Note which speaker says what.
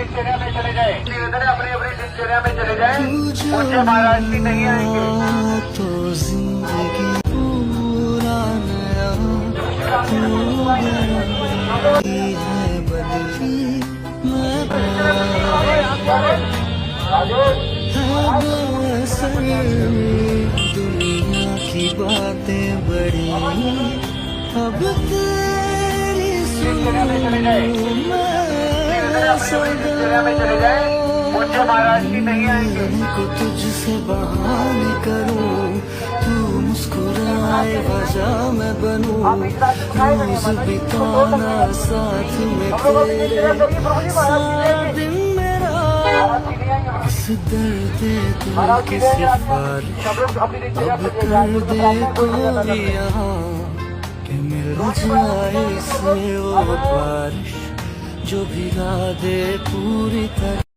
Speaker 1: दिनचर्या में चले जाए, निवेदन है अपनी अपनी दिनचर्या में चले जाए, मुझे महाराष्ट्र नहीं आएंगे।
Speaker 2: तो जिंदगी पूरा नया है बदली मैं दुनिया की बातें बड़ी अब तेरी
Speaker 1: दिनचर्या में चले जाए, मुझे महाराष्ट्र नहीं आएंगे।
Speaker 2: को तुझसे बहाने करूं, तू मुस्कुराए वजह मैं बनूं, रोज बिताना साथ में तेरे, सारा दिन मेरा इस दर्द दिल की सिफारिश अब कर दे कोई यहाँ कि मिल जाए इससे वो बारिश जो भिगा दे पूरी तरह।